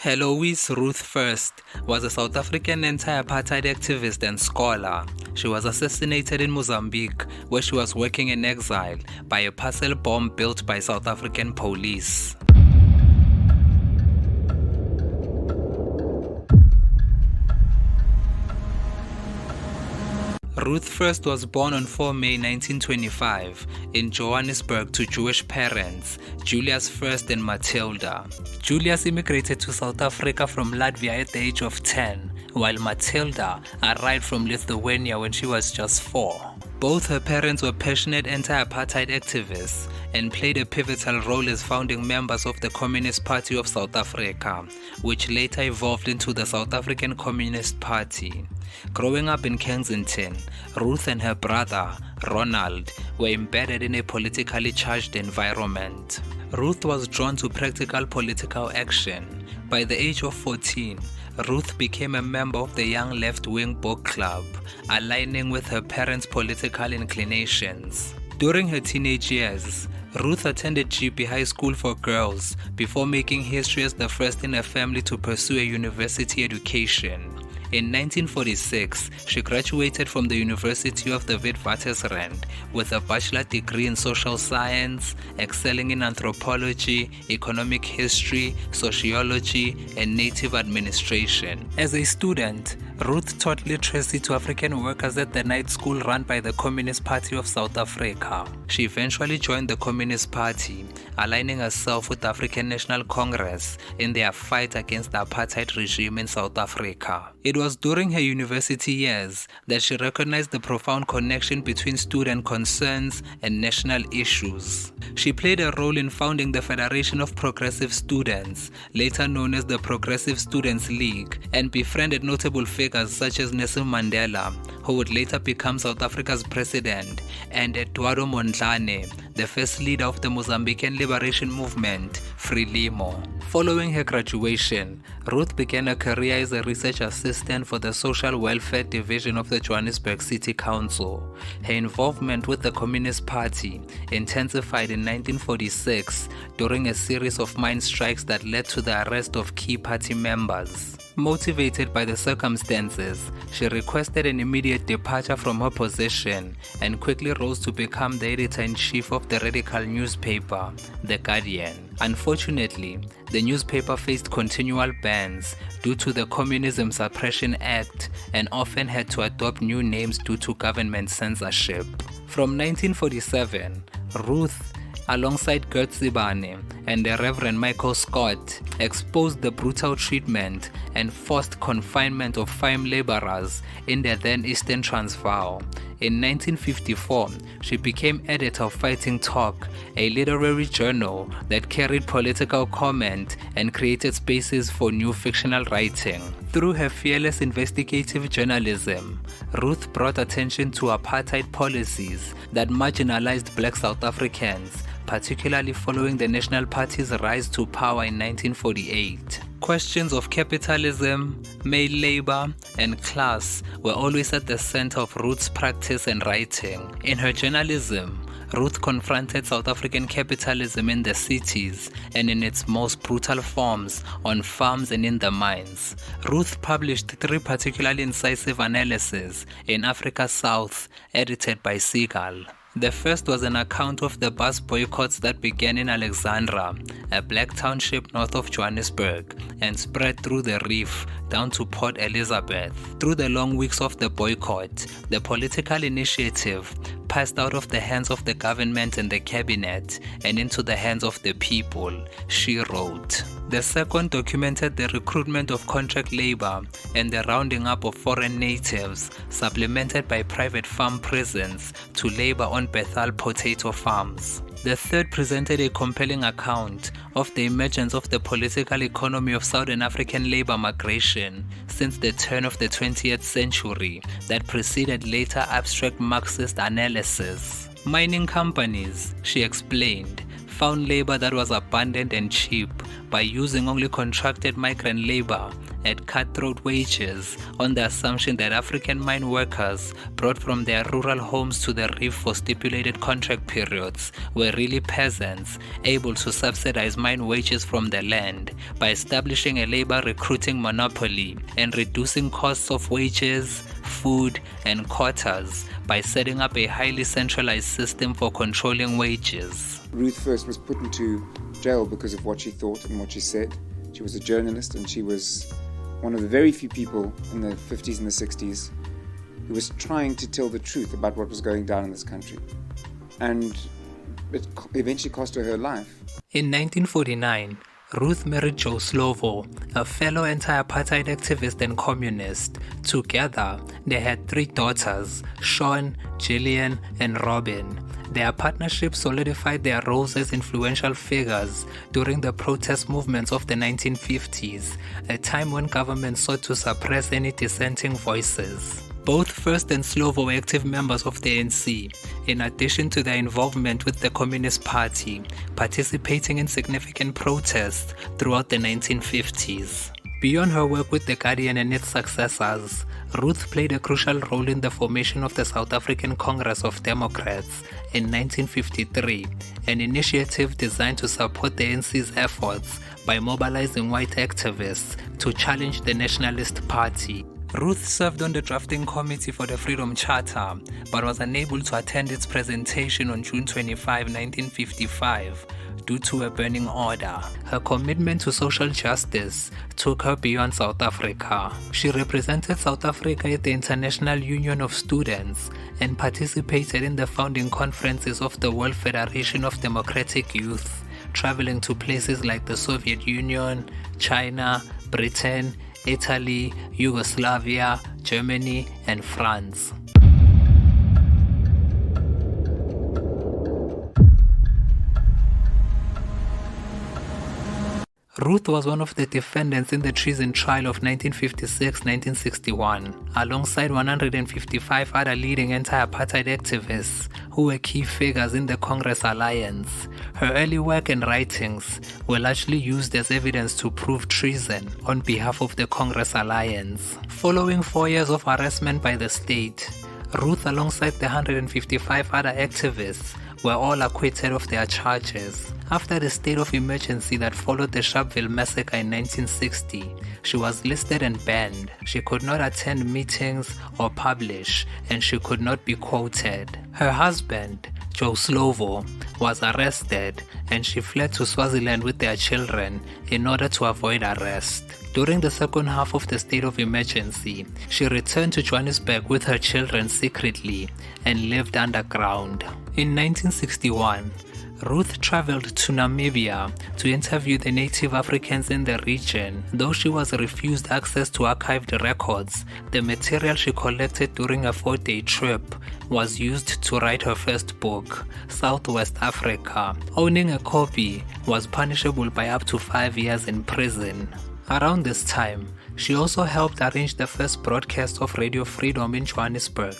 Heloise Ruth First was a South African anti-apartheid activist and scholar. She was assassinated in Mozambique, where she was working in exile, by a parcel bomb built by South African police. Ruth First was born on 4 May 1925 in Johannesburg to Jewish parents, Julius First and Matilda. Julius immigrated to South Africa from Latvia at the age of 10, while Matilda arrived from Lithuania when she was just 4. Both her parents were passionate anti-apartheid activists and played a pivotal role as founding members of the Communist Party of South Africa, which later evolved into the South African Communist Party. Growing up in Kensington, Ruth and her brother, Ronald, were embedded in a politically charged environment. Ruth was drawn to practical political action. By the age of 14, Ruth became a member of the Young Left-Wing Book Club, aligning with her parents' political inclinations. During her teenage years, Ruth attended GB High School for Girls before making history as the first in her family to pursue a university education. In 1946, she graduated from the University of the Witwatersrand with a bachelor degree in social science, excelling in anthropology, economic history, sociology, and native administration. As a student, Ruth taught literacy to African workers at the night school run by the Communist Party of South Africa. She eventually joined the Communist Party, aligning herself with the African National Congress in their fight against the apartheid regime in South Africa. It was during her university years that she recognized the profound connection between student concerns and national issues. She played a role in founding the Federation of Progressive Students, later known as the Progressive Students League, and befriended notable figures such as Nelson Mandela, who would later become South Africa's president, and Eduardo Mondlane, the first leader of the Mozambican liberation movement, Frelimo. Following her graduation, Ruth began a career as a research assistant for the Social Welfare Division of the Johannesburg City Council. Her involvement with the Communist Party intensified in 1946 during a series of mine strikes that led to the arrest of key party members. Motivated by the circumstances, she requested an immediate departure from her position and quickly rose to become the editor-in-chief of the radical newspaper, The Guardian. Unfortunately, the newspaper faced continual bans due to the Communism Suppression Act and often had to adopt new names due to government censorship. From 1947, Ruth, alongside Gert Sibane and the Reverend Michael Scott, exposed the brutal treatment and forced confinement of farm laborers in the then Eastern Transvaal. In 1954, she became editor of Fighting Talk, a literary journal that carried political comment and created spaces for new fictional writing. Through her fearless investigative journalism, Ruth brought attention to apartheid policies that marginalized Black South Africans, particularly following the National Party's rise to power in 1948. Questions of capitalism, male labor, and class were always at the center of Ruth's practice and writing. In her journalism, Ruth confronted South African capitalism in the cities and in its most brutal forms on farms and in the mines. Ruth published 3 particularly incisive analyses in Africa South, edited by Segal. The first was an account of the bus boycotts that began in Alexandra, a black township north of Johannesburg, and spread through the reef down to Port Elizabeth. Through the long weeks of the boycott, the political initiative passed out of the hands of the government and the cabinet and into the hands of the people, she wrote. The second documented the recruitment of contract labor and the rounding up of foreign natives, supplemented by private farm prisons to labor on Bethal potato farms. The third presented a compelling account of the emergence of the political economy of Southern African labor migration since the turn of the 20th century that preceded later abstract Marxist analysis. Mining companies, she explained, found labor that was abundant and cheap by using only contracted migrant labor at cutthroat wages on the assumption that African mine workers brought from their rural homes to the reef for stipulated contract periods were really peasants able to subsidize mine wages from the land by establishing a labor recruiting monopoly and reducing costs of wages, food, and quotas by setting up a highly centralized system for controlling wages. Ruth first was put into jail because of what she thought and what she said. She was a journalist, and she was one of the very few people in the 50s and the 60s who was trying to tell the truth about what was going down in this country. And it eventually cost her life. In 1949, Ruth married Joe Slovo, a fellow anti-apartheid activist and communist. Together, they had 3 daughters, Sean, Gillian, and Robin. Their partnership solidified their roles as influential figures during the protest movements of the 1950s, a time when government sought to suppress any dissenting voices. Both First and Slovo were active members of the ANC, in addition to their involvement with the Communist Party, participating in significant protests throughout the 1950s. Beyond her work with The Guardian and its successors, Ruth played a crucial role in the formation of the South African Congress of Democrats in 1953, an initiative designed to support the ANC's efforts by mobilizing white activists to challenge the Nationalist Party. Ruth served on the drafting committee for the Freedom Charter, but was unable to attend its presentation on June 25, 1955, due to a burning order. Her commitment to social justice took her beyond South Africa. She represented South Africa at the International Union of Students and participated in the founding conferences of the World Federation of Democratic Youth, traveling to places like the Soviet Union, China, Britain, Italy, Yugoslavia, Germany, and France. Ruth was one of the defendants in the treason trial of 1956-1961, alongside 155 other leading anti-apartheid activists who were key figures in the Congress Alliance. Her early work and writings were largely used as evidence to prove treason on behalf of the Congress Alliance. Following 4 years of harassment by the state, Ruth, alongside the 155 other activists, were all acquitted of their charges. After the state of emergency that followed the Sharpeville massacre in 1960, she was listed and banned. She could not attend meetings or publish, and she could not be quoted. Her husband, Joe Slovo, was arrested, and she fled to Swaziland with their children in order to avoid arrest. During the second half of the state of emergency, she returned to Johannesburg with her children secretly and lived underground. In 1961, Ruth traveled to Namibia to interview the native Africans in the region. Though she was refused access to archived records, the material she collected during a 4-day trip was used to write her first book, Southwest Africa. Owning a copy was punishable by up to 5 years in prison. Around this time, she also helped arrange the first broadcast of Radio Freedom in Johannesburg.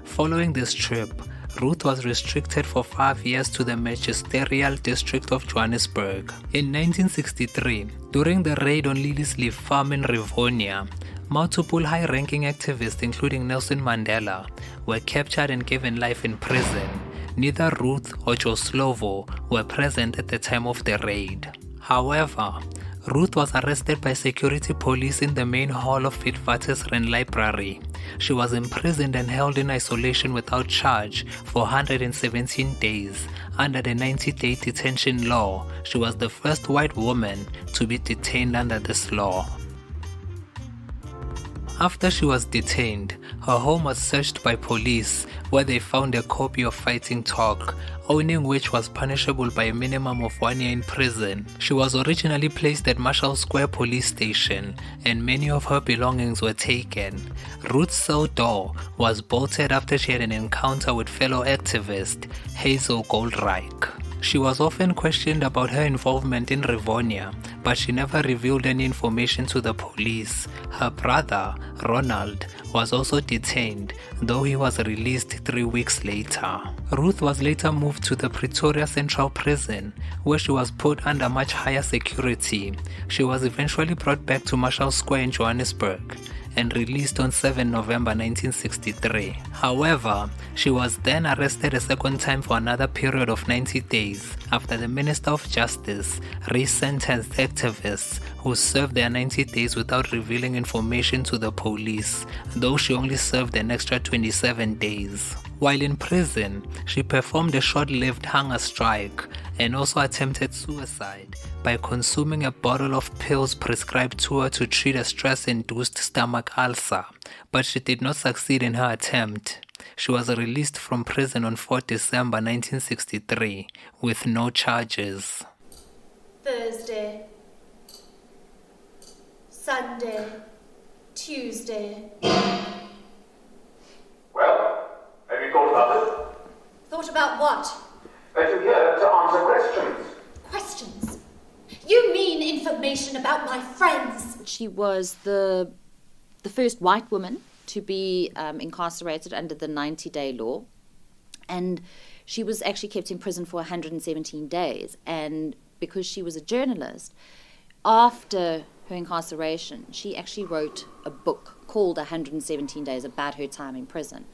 Following this trip, Ruth was restricted for 5 years to the magisterial district of Johannesburg. In 1963, during the raid on Lily's Leaf Farm in Rivonia, multiple high-ranking activists including Nelson Mandela were captured and given life in prison. Neither Ruth or Joe Slovo were present at the time of the raid. However, Ruth was arrested by security police in the main hall of Witwatersrand Library. She was imprisoned and held in isolation without charge for 117 days. Under the 90-day detention law, she was the first white woman to be detained under this law. After she was detained, her home was searched by police, where they found a copy of Fighting Talk, owning which was punishable by a minimum of 1 year in prison. She was originally placed at Marshall Square Police Station, and many of her belongings were taken. Ruth's cell door was bolted after she had an encounter with fellow activist Hazel Goldreich. She was often questioned about her involvement in Rivonia, but she never revealed any information to the police. Her brother, Ronald, was also detained, though he was released 3 weeks later. Ruth was later moved to the Pretoria Central Prison, where she was put under much higher security. She was eventually brought back to Marshall Square in Johannesburg and released on 7 November 1963. However, she was then arrested a second time for another period of 90 days after the Minister of Justice re-sentenced activists who served their 90 days without revealing information to the police, though she only served an extra 27 days. While in prison, she performed a short-lived hunger strike and also attempted suicide by consuming a bottle of pills prescribed to her to treat a stress-induced stomach ulcer, but she did not succeed in her attempt. She was released from prison on 4 December 1963 with no charges. Thursday, Sunday, Tuesday. Well, have you thought about it? Thought about what? That you're here to answer questions. Questions? You mean information about my friends? She was the first white woman to be incarcerated under the 90-day law. And she was actually kept in prison for 117 days. And because she was a journalist, after her incarceration, she actually wrote a book called 117 Days about her time in prison.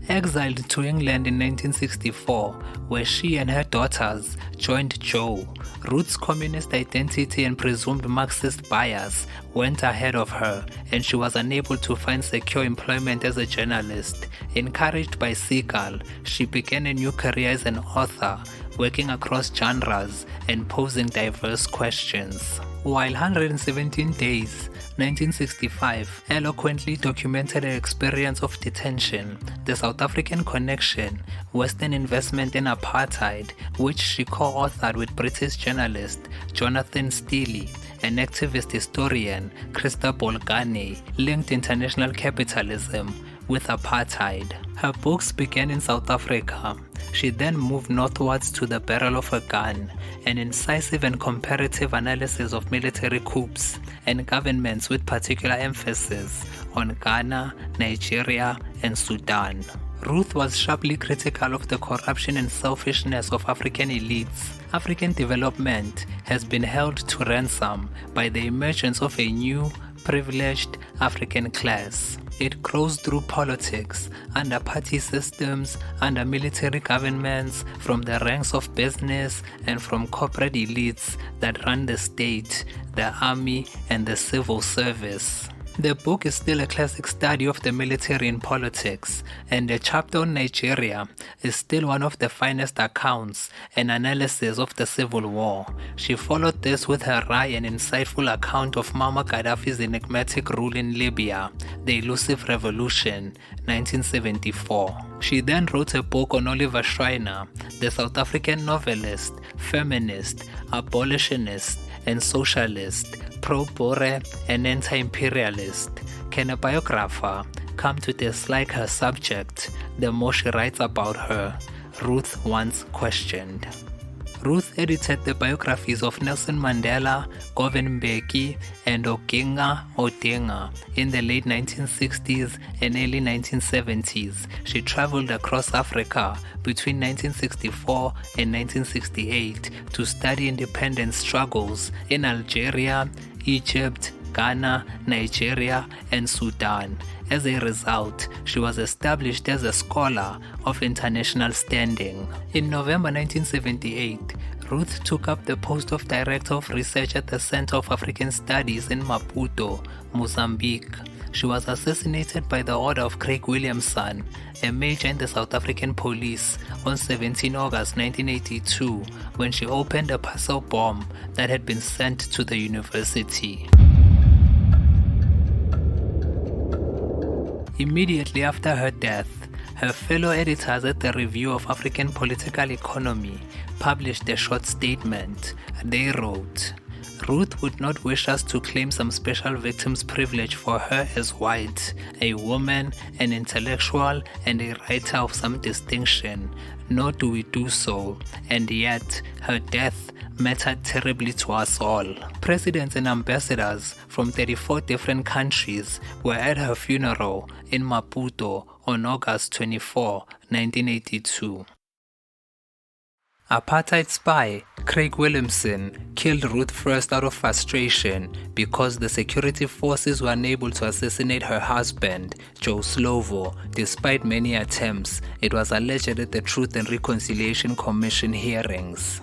Exiled to England in 1964, where she and her daughters joined Joe, Ruth's communist identity and presumed Marxist bias went ahead of her, and she was unable to find secure employment as a journalist. Encouraged by Seagull, she began a new career as an author, working across genres and posing diverse questions. While 117 Days, 1965, eloquently documented her experience of detention, the South African Connection, Western Investment in Apartheid, which she co-authored with British journalist Jonathan Steele and activist historian Christa Bolgane, linked international capitalism with apartheid. Her books began in South Africa. She then moved northwards to The Barrel of a Gun, an incisive and comparative analysis of military coups and governments with particular emphasis on Ghana, Nigeria, and Sudan. Ruth was sharply critical of the corruption and selfishness of African elites. African development has been held to ransom by the emergence of a new, privileged African class. It grows through politics, under party systems, under military governments, from the ranks of business, and from corporate elites that run the state, the army, and the civil service. The book is still a classic study of the military in politics, and the chapter on Nigeria is still one of the finest accounts and analysis of the civil war. She followed this with her wry and insightful account of Muammar Gaddafi's enigmatic rule in Libya, The Elusive Revolution, 1974. She then wrote a book on Oliver Schreiner, the South African novelist, feminist, abolitionist, and socialist, pro-Boer and anti-imperialist. Can a biographer come to dislike her subject the more she writes about her? Ruth once questioned. Ruth edited the biographies of Nelson Mandela, Govan Mbeki, and Oginga Odinga in the late 1960s and early 1970s. She traveled across Africa between 1964 and 1968 to study independence struggles in Algeria, Egypt, Ghana, Nigeria, and Sudan. As a result, she was established as a scholar of international standing. In November 1978, Ruth took up the post of Director of Research at the Center of African Studies in Maputo, Mozambique. She was assassinated by the order of Craig Williamson, a major in the South African police, on 17 August 1982 when she opened a parcel bomb that had been sent to the university. Immediately after her death, her fellow editors at the Review of African Political Economy published a short statement. They wrote, Ruth would not wish us to claim some special victim's privilege for her as white, a woman, an intellectual, and a writer of some distinction, nor do we do so, and yet her death mattered terribly to us all. Presidents and ambassadors from 34 different countries were at her funeral in Maputo on August 24, 1982. Apartheid spy Craig Williamson killed Ruth first out of frustration because the security forces were unable to assassinate her husband, Joe Slovo, despite many attempts. It was alleged at the Truth and Reconciliation Commission hearings.